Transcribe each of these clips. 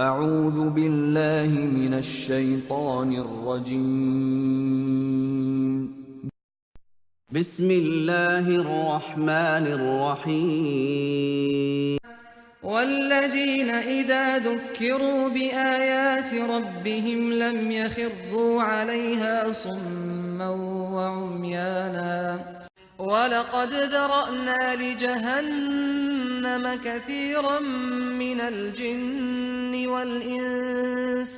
اعوذ باللہ من الشیطان الرجیم بسم اللہ الرحمن الرحیم والذین اذا ذکروا بآیات ربهم لم يخروا علیها صما وعميانا وَلَقَدْ ذَرَأْنَا لِجَهَنَّمَ كَثِيرًا مِنَ الْجِنِّ وَالْإِنسِ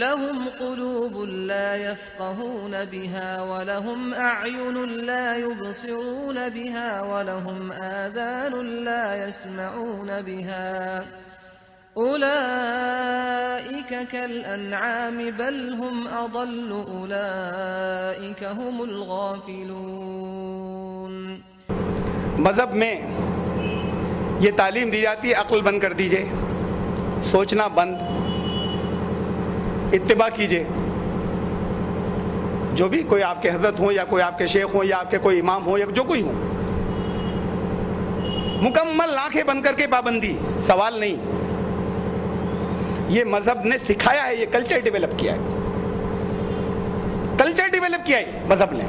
لَهُمْ قُلُوبٌ لَا يَفْقَهُونَ بِهَا وَلَهُمْ أَعْيُنٌ لَا يُبْصِرُونَ بِهَا وَلَهُمْ آذَانٌ لَا يَسْمَعُونَ بِهَا أولئك كالأنعام بل هم أضل أولئك هم الغافلون۔ مذہب میں یہ تعلیم دی جاتی ہے عقل بند کر دیجئے، سوچنا بند، اتباع کیجئے۔ جو بھی کوئی آپ کے حضرت ہوں یا کوئی آپ کے شیخ ہوں یا آپ کے کوئی امام ہوں یا جو کوئی ہوں، مکمل آنکھیں بند کر کے پابندی، سوال نہیں۔ یہ مذہب نے سکھایا ہے، یہ کلچر ڈیولپ کیا ہے، کلچر ڈیولپ کیا ہے مذہب نے۔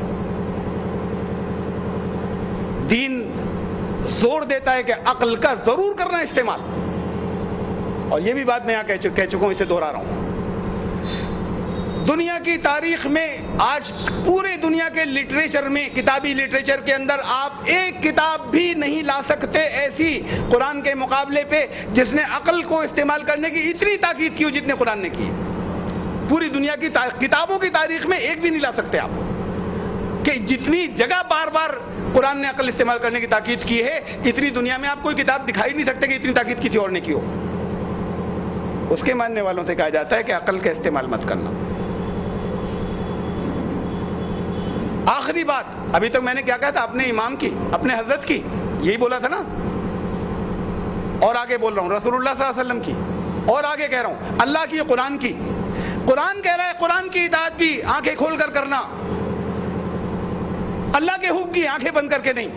دین زور دیتا ہے کہ عقل کا ضرور کرنا استعمال، اور یہ بھی بات میں یہاں کہہ چکا ہوں، اسے دوہرا رہا ہوں۔ دنیا کی تاریخ میں آج پورے دنیا کے لٹریچر میں، کتابی لٹریچر کے اندر آپ ایک کتاب بھی نہیں لا سکتے ایسی قرآن کے مقابلے پہ جس نے عقل کو استعمال کرنے کی اتنی تاکید کی ہو جتنے قرآن نے کی۔ پوری دنیا کی کتابوں کی تاریخ میں ایک بھی نہیں لا سکتے آپ، کہ جتنی جگہ بار بار قرآن نے عقل استعمال کرنے کی تاکید کی ہے، اتنی دنیا میں آپ کوئی کتاب دکھائی نہیں سکتے کہ اتنی تاکید کسی اور نے کی ہو۔ اس کے ماننے والوں سے کہا جاتا ہے کہ عقل کا استعمال مت کرنا۔ آخری بات، ابھی تک میں نے کیا کہا تھا؟ اپنے امام کی، اپنے حضرت کی، یہی بولا تھا نا، اور آگے بول رہا ہوں رسول اللہ صلی اللہ علیہ وسلم کی، اور آگے کہہ رہا ہوں اللہ کی، قرآن کی۔ قرآن کہہ رہا ہے قرآن کی اطاعت بھی آنکھیں کھول کر کرنا، اللہ کے حکم کی آنکھیں بند کر کے نہیں۔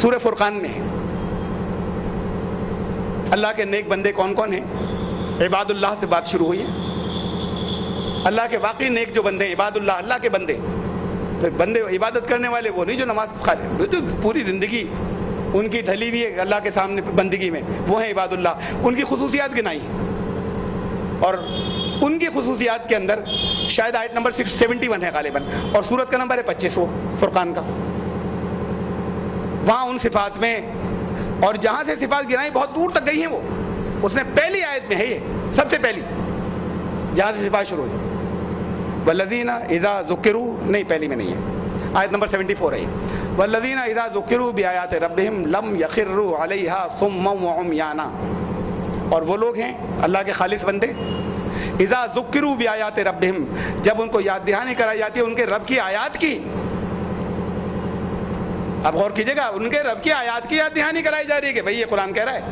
سورہ فرقان میں اللہ کے نیک بندے کون کون ہیں؟ عباد اللہ سے بات شروع ہوئی ہے۔ اللہ کے واقعی نیک جو بندے ہیں، عباد اللہ، اللہ کے بندے، پھر بندے عبادت کرنے والے وہ نہیں جو نماز کھاتے، جو پوری زندگی ان کی ڈھلی ہوئی ہے اللہ کے سامنے بندگی میں، وہ ہیں عباد اللہ۔ ان کی خصوصیات گنائی، اور ان کی خصوصیات کے اندر شاید آیت نمبر 671 ہے غالباً، اور سورت کا نمبر ہے 25 فرقان کا۔ وہاں ان صفات میں، اور جہاں سے صفات گنائی بہت دور تک گئی ہیں، وہ اس نے پہلی آیت میں ہے، یہ سب سے پہلی جہاں سے صفات شروع ہوئی۔ والذین اذا ذکروا، نہیں پہلی میں نہیں ہے، آیت نمبر 74 ہے۔ والذین اذا ذکروا بآیات ربہم لم یخروا علیہا صما وعمیانا، اور وہ لوگ ہیں اللہ کے خالص بندے، اذا ذکروا بآیات ربہم، جب ان کو یاد دہانی کرائی جاتی ہے ان کے رب کی آیات کی۔ اب غور کیجئے گا، ان کے رب کی آیات کی یاد دہانی کرائی جا رہی ہے کہ بھئی یہ قرآن کہہ رہا ہے۔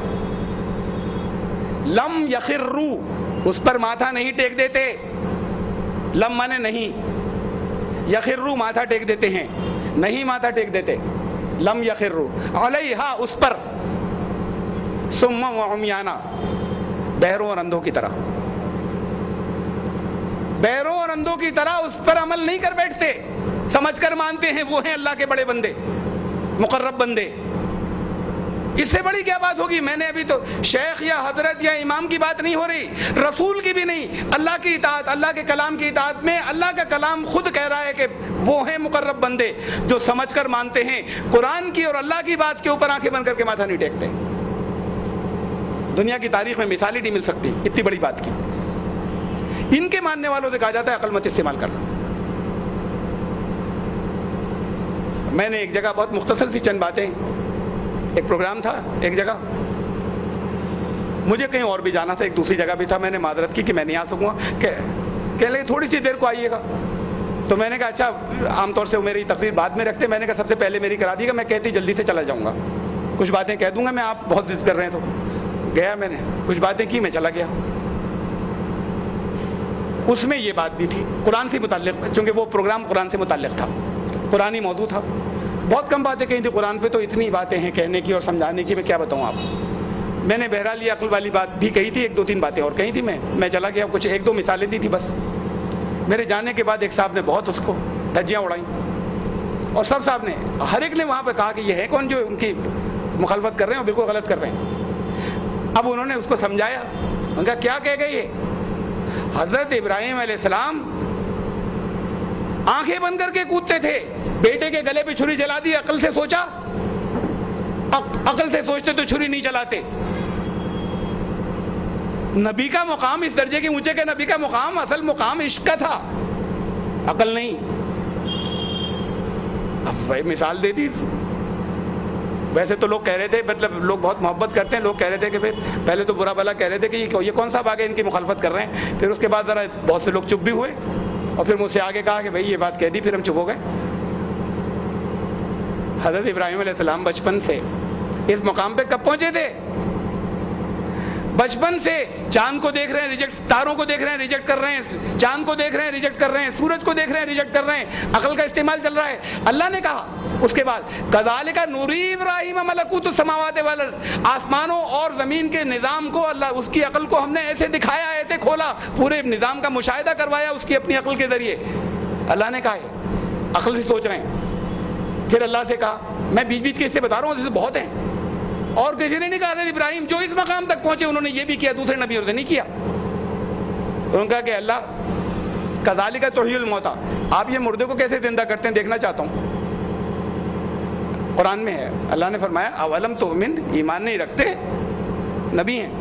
لم یخروا، اس پر ماتھا نہیں ٹیک دیتے، لم مانے نہیں، یخروا ماتھا ٹیک دیتے ہیں، نہیں ماتھا ٹیک دیتے، لم یخروا علیہا، اس پر، صما وعمیانا، بہروں اور اندھوں کی طرح، بہروں اور اندھوں کی طرح اس پر عمل نہیں کر بیٹھتے، سمجھ کر مانتے ہیں وہ ہیں اللہ کے بڑے بندے، مقرب بندے۔ اس سے بڑی کیا بات ہوگی؟ میں نے ابھی تو شیخ یا حضرت یا امام کی بات نہیں ہو رہی، رسول کی بھی نہیں، اللہ کی اطاعت، اللہ کے کلام کی اطاعت میں اللہ کا کلام خود کہہ رہا ہے کہ وہ ہیں مقرب بندے جو سمجھ کر مانتے ہیں، قرآن کی اور اللہ کی بات کے اوپر آنکھیں بند کر کے ماتھا نہیں ٹیکتے۔ دنیا کی تاریخ میں مثال ہی نہیں مل سکتی اتنی بڑی بات کی۔ ان کے ماننے والوں سے کہا جاتا ہے عقل مت استعمال کرنا۔ میں نے ایک جگہ بہت مختصر سی چند باتیں، ایک پروگرام تھا ایک جگہ، مجھے کہیں اور بھی جانا تھا، ایک دوسری جگہ بھی تھا، میں نے معذرت کی کہ میں نہیں آ سکوں گا، کہ لے تھوڑی سی دیر کو آئیے گا۔ تو میں نے کہا اچھا، عام طور سے میری تقریر بعد میں رکھتے، میں نے کہا سب سے پہلے میری کرا دیے گا، میں کہتی جلدی سے چلا جاؤں گا، کچھ باتیں کہہ دوں گا میں، آپ بہت ضد کر رہے ہیں۔ تو گیا، میں نے کچھ باتیں کی، میں چلا گیا۔ اس میں یہ بات بھی تھی قرآن سے متعلق، چونکہ وہ پروگرام قرآن سے متعلق تھا، قرآنی موضوع تھا، بہت کم باتیں کہیں تھی قرآن پہ، تو اتنی باتیں ہیں کہنے کی اور سمجھانے کی، میں کیا بتاؤں آپ۔ میں نے بہرحال یہ عقل والی بات بھی کہی تھی, ایک دو تین باتیں اور کہی تھی, میں چلا گیا, کچھ ایک دو مثالیں دی تھی بس. میرے جانے کے بعد ایک صاحب نے بہت اس کو دھجیاں اڑائیں, اور سب صاحب نے, ہر ایک نے وہاں پہ کہا کہ یہ ہے کون جو ان کی مخالفت کر رہے ہیں اور بالکل غلط کر رہے ہیں. اب انہوں نے اس کو سمجھایا, ان کا کیا کہہ گئے یہ, حضرت ابراہیم علیہ السلام آنکھیں بند کر کے کودتے تھے, بیٹے کے گلے پہ چھری جلا دی, عقل سے سوچا, عقل سے سوچتے تو چھری نہیں چلاتے. نبی کا مقام اس درجے کے اونچے, کے نبی کا مقام اصل مقام عشق کا تھا, عقل نہیں. اب مثال دے دی. ویسے تو لوگ کہہ رہے تھے, مطلب لوگ بہت محبت کرتے ہیں, لوگ کہہ رہے تھے کہ پہلے تو برا بھلا کہہ رہے تھے کہ یہ کون صاحب آگے ان کی مخالفت کر رہے ہیں. پھر اس کے بعد ذرا بہت سے لوگ چپ بھی ہوئے, اور پھر مجھ سے آگے کہا کہ بھائی یہ بات کہہ دی, پھر ہم چپ ہو گئے. حضرت ابراہیم علیہ السلام بچپن سے اس مقام پہ کب پہنچے تھے؟ بچپن سے چاند کو دیکھ رہے ہیں ریجیکٹ, تاروں کو دیکھ رہے ہیں ریجیکٹ کر رہے ہیں, چاند کو دیکھ رہے ہیں ریجیکٹ کر رہے ہیں, سورج کو دیکھ رہے ہیں ریجیکٹ کر رہے ہیں, عقل کا استعمال چل رہا ہے. اللہ نے کہا اس کے بعد کذالک نوری ابراہیم ملکوت السماوات والارض, آسمانوں اور زمین کے نظام کو اللہ, اس کی عقل کو ہم نے ایسے دکھایا, ایسے کھولا, پورے نظام کا مشاہدہ کروایا اس کی اپنی عقل کے ذریعے. اللہ نے کہا ہے عقل سے سوچ رہے ہیں. پھر اللہ سے کہا, میں بیچ بیچ کے اس سے بتا رہا ہوں, جیسے بہت ہیں, اور کسی نے نہیں کہا حضرت ابراہیم جو اس مقام تک پہنچے انہوں نے یہ بھی کیا, دوسرے نبیوں نے نہیں کیا. انہوں نے کہا کہ اللہ کذالک تحیی الموتیٰ, آپ یہ مردے کو کیسے زندہ کرتے ہیں دیکھنا چاہتا ہوں. قرآن میں ہے, اللہ نے فرمایا اولم تؤمن, ایمان نہیں رکھتے, نبی ہیں.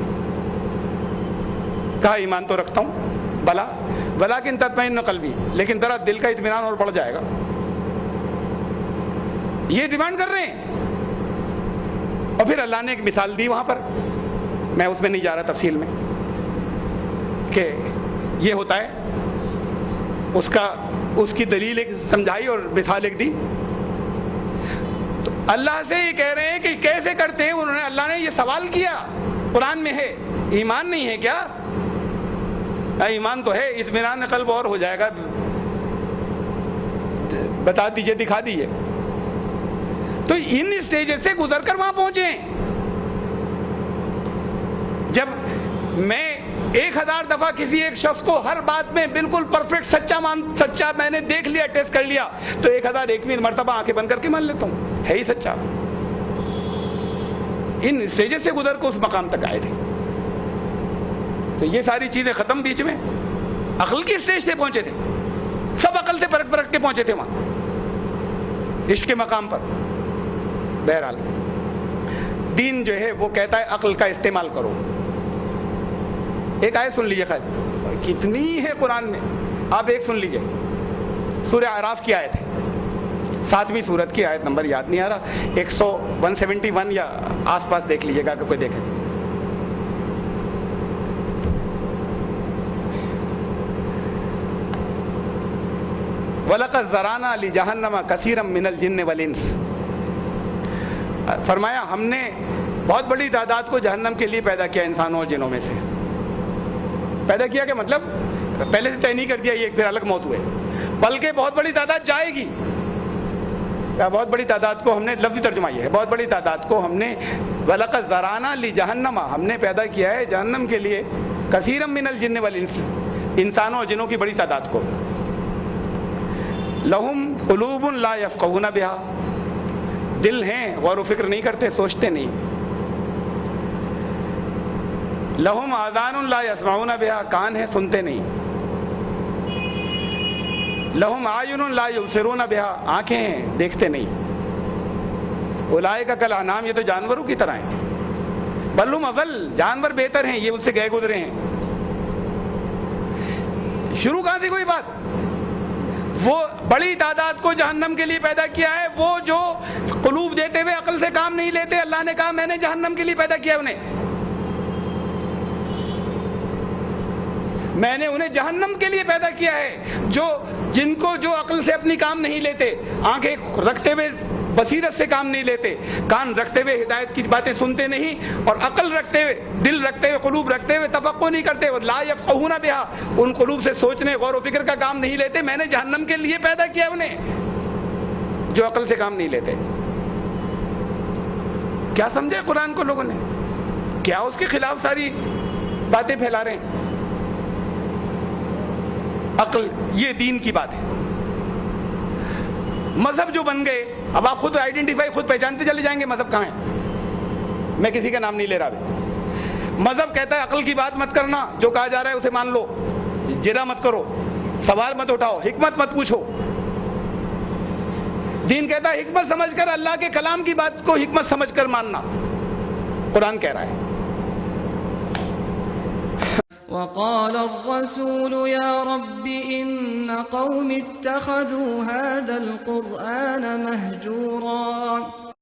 کہا ایمان تو رکھتا ہوں, بلا ولکن تطمئن قلبی, لیکن ذرا دل کا اطمینان اور بڑھ جائے گا. یہ ڈیمانڈ کر رہے ہیں. اور پھر اللہ نے ایک مثال دی وہاں پر, میں اس میں نہیں جا رہا تفصیل میں, کہ یہ ہوتا ہے, اس کی دلیل ایک سمجھائی اور مثال ایک دی. تو اللہ سے یہ کہہ رہے ہیں کہ کیسے کرتے ہیں, انہوں نے, اللہ نے یہ سوال کیا, قرآن میں ہے, ایمان نہیں ہے کیا؟ ایمان تو ہے, اطمینان قلب اور ہو جائے گا, بتا دیجئے, دکھا دیجئے. تو ان اسٹیج سے گزر کر وہاں پہنچے. جب میں 1000 دفعہ کسی ایک شخص کو ہر بات میں بالکل پرفیکٹ سچا میں نے دیکھ لیا, ٹیسٹ کر لیا, تو 1001ویں مرتبہ آنکھیں بند کر کے مان لیتا ہوں ہے ہی سچا. ان اسٹیجز سے گزر کے اس مقام تک آئے تھے. تو یہ ساری چیزیں ختم بیچ میں, عقل کی اسٹیج سے پہنچے تھے, سب عقل سے پرکھ پرکھ کے پہنچے تھے وہاں عشق کے مقام پر. بہرحال دین جو ہے وہ کہتا ہے عقل کا استعمال کرو. ایک آیت سن لیجیے, خیر کتنی ہے قرآن میں, آپ ایک سن لیجیے. سورہ اعراف کی آیت ہے, 7ویں سورت کی آیت نمبر یاد نہیں آ رہا, 171 یا آس پاس دیکھ لیجیے گا کہ کوئی دیکھے. وَلَقَدْ ذَرَأْنَا لِجَهَنَّمَ كَثِيرًا مِنَ الْجِنِّ وَالْإِنسِ, فرمایا ہم نے بہت بڑی تعداد کو جہنم کے لیے پیدا کیا, انسانوں اور جنوں میں سے. پیدا کیا کہ مطلب پہلے سے طے نہیں کر دیا یہ پھر الگ موت ہوئے, بلکہ بہت بڑی تعداد جائے گی. بہت بڑی تعداد کو ہم نے, لفظی ترجمہ یہ ہے, بہت بڑی تعداد کو ہم نے وَلَقَدْ ذَرَأْنَا لِجَهَنَّمَ, ہم نے پیدا کیا ہے جہنم کے لیے, كَثِيرًا مِنَ الْجِنِّ وَالْإِنسِ, انسانوں اور جنوں کی بڑی تعداد کو. لَهُمْ قُلُوبٌ لَا يَفْقَهُونَ بِهَا, دل ہیں غور و فکر نہیں کرتے, سوچتے نہیں. لہم آذان لا یسمعون بہا, کان ہیں سنتے نہیں. لہم اعین لا یبصرون بہا, آنکھیں ہیں دیکھتے نہیں. اولئک کالانعام, یہ تو جانوروں کی طرح ہیں. بل ہم اضل, جانور بہتر ہیں, یہ ان سے گئے گزرے ہیں. شروع کہاں سے کوئی بات, وہ بڑی تعداد کو جہنم کے لیے پیدا کیا ہے, وہ جو قلوب دیتے ہوئے عقل سے کام نہیں لیتے, اللہ نے کہا میں نے جہنم کے لیے پیدا کیا انہیں, میں نے انہیں جہنم کے لیے پیدا کیا ہے. جن کو جو عقل سے اپنی کام نہیں لیتے, آنکھیں رکھتے ہوئے بصیرت سے کام نہیں لیتے, کان رکھتے ہوئے ہدایت کی باتیں سنتے نہیں, اور عقل رکھتے ہوئے, دل رکھتے ہوئے, قلوب رکھتے ہوئے تفقہ نہیں کرتے, لا یفقہون بہا, ان قلوب سے سوچنے غور و فکر کا کام نہیں لیتے, میں نے جہنم کے لیے پیدا کیا انہیں, جو عقل سے کام نہیں لیتے. کیا سمجھے قرآن کو لوگوں نے, کیا اس کے خلاف ساری باتیں پھیلا رہے ہیں؟ عقل، یہ دین کی بات ہے. مذہب جو بن گئے، اب آپ خود آئیڈینٹیفائی، خود پہچانتے چلے جائیں گے مذہب کہاں ہے. میں کسی کا نام نہیں لے رہا ابھی. مذہب کہتا ہے عقل کی بات مت کرنا، جو کہا جا رہا ہے اسے مان لو، جرا مت کرو، سوال مت اٹھاؤ، حکمت مت پوچھو. دین کہتا ہے حکمت سمجھ کر، اللہ کے کلام کی بات کو حکمت سمجھ کر ماننا. قرآن کہہ رہا ہے. وقال الرسول يا رب إن قوم اتخذوا هذا القرآن مهجورا